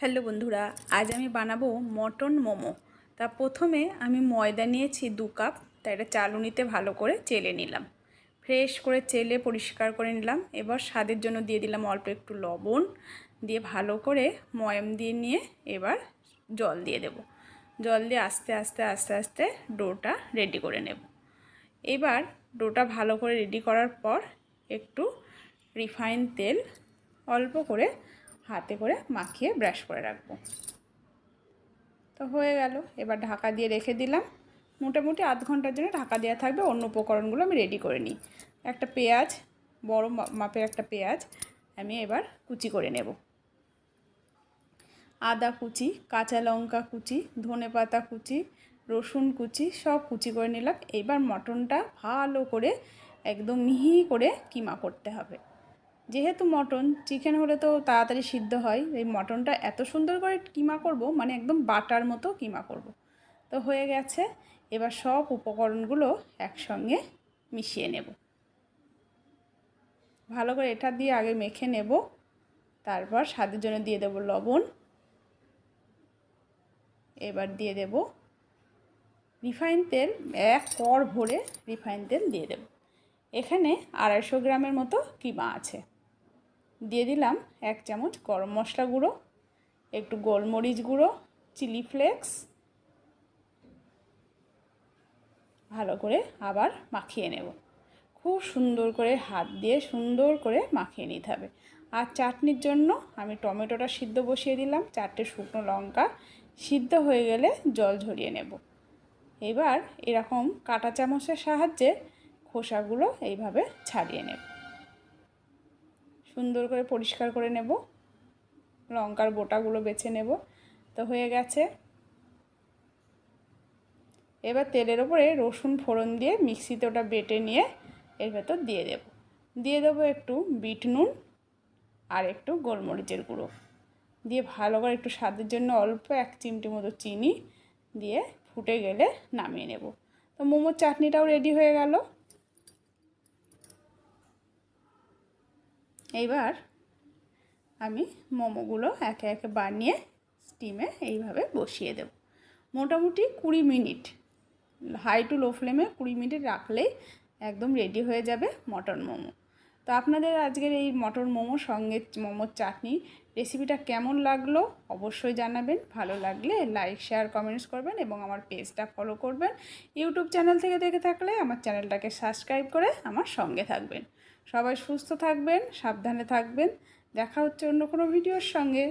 Hello বন্ধুরা, আজ আমি বানাবো মটন মোমো। তা প্রথমে আমি ময়দা নিয়েছি 2 কাপ। তা এটা চালুনিতে ভালো করে চেলে নিলাম, ফ্রেশ করে চেলে পরিষ্কার করে নিলাম। এবার স্বাদের জন্য দিয়ে দিলাম অল্প একটু লবণ, দিয়ে ভালো করে ময়াম দিয়ে নিয়ে এবার জল দিয়ে দেব। জল দিয়ে আস্তে আস্তে আস্তে আস্তে ডোটা রেডি করে নেব। এবার ডোটা ভালো করে রেডি করার পর একটু রিফাইন তেল অল্প করে হাতে করে মাখিয়ে ব্রাশ করে রাখবো। তো হয়ে গেল। এবার ঢাকা দিয়ে রেখে দিলাম, মোটামুটি আধ ঘন্টার জন্য ঢাকা দেওয়া থাকবে। অন্য উপকরণগুলো আমি রেডি করে নিই। একটা পেঁয়াজ, বড় মাপের একটা পেঁয়াজ আমি এবার কুচি করে নেব। আদা কুচি, কাঁচা লঙ্কা কুচি, ধনেপাতা কুচি, রসুন কুচি সব কুচি করে নিলাম। এবার মটনটা ভালো করে একদম মিহি করে কিমা করতে হবে। যেহেতু মটন, চিকেন হলে তো তাড়াতাড়ি সিদ্ধ হয়, এই মটনটা এত সুন্দর করে কিমা করব, মানে একদম বাটার মতো কিমা করব। তো হয়ে গেছে। এবার সব উপকরণগুলো একসঙ্গে মিশিয়ে নেব। ভালো করে এটা দিয়ে আগে মেখে নেব, তারপর স্বাদের জন্য দিয়ে দেব লবণ। এবার দিয়ে দেব রিফাইন তেল, 1 কড় ভরে রিফাইন তেল দিয়ে দেব। এখানে 250 গ্রামের মতো কিমা আছে। দিয়ে দিলাম 1 চামচ গরম মশলা গুঁড়ো, একটু গোলমরিচ গুঁড়ো, চিলি ফ্লেক্স। ভালো করে আবার মাখিয়ে নেব। খুব সুন্দর করে হাত দিয়ে সুন্দর করে মাখিয়ে নিতে হবে। আর চাটনির জন্য আমি টমেটোটা সিদ্ধ বসিয়ে দিলাম, 4টে শুকনো লঙ্কা সিদ্ধ হয়ে গেলে জল ঝরিয়ে নেব। এবার এরকম কাঁটা চামচের সাহায্যে খোসাগুলো এইভাবে ছাড়িয়ে নেব। সুন্দর করে পরিষ্কার করে নেব, লঙ্কার বোটাগুলো বেছে নেব। তো হয়ে গেছে। এবার তেলের ওপরে রসুন ফোড়ন দিয়ে মিক্সিতে ওটা বেটে নিয়ে এর ভেতর দিয়ে দেবো একটু বিট নুন আর একটু গোলমরিচের গুঁড়ো দিয়ে ভালো করে একটু স্বাদের জন্য অল্প 1 চিমটি মতো চিনি দিয়ে ফুটে গেলে নামিয়ে নেব। তো মোমোর চাটনিটাও রেডি হয়ে গেল। এইবার আমি মোমোগুলো একে একে বানিয়ে স্টিমে এইভাবে বসিয়ে দেব। মোটামুটি 20 মিনিট হাই টু লো ফ্লেমে 20 মিনিট রাখলেই একদম রেডি হয়ে যাবে মটন মোমো। তো আপনাদের আজকের এই মটন মোমোর সঙ্গে মোমোর চাটনি রেসিপিটা কেমন লাগলো অবশ্যই জানাবেন। ভালো লাগলে লাইক, শেয়ার, কমেন্টস করবেন এবং আমার পেজটা ফলো করবেন। ইউটিউব চ্যানেল থেকে দেখে থাকলে আমার চ্যানেলটাকে সাবস্ক্রাইব করে আমার সঙ্গে থাকবেন। সবাই সুস্থ থাকবেন, সাবধানে থাকবেন। দেখা হচ্ছে অন্য কোনো ভিডিওর সঙ্গে।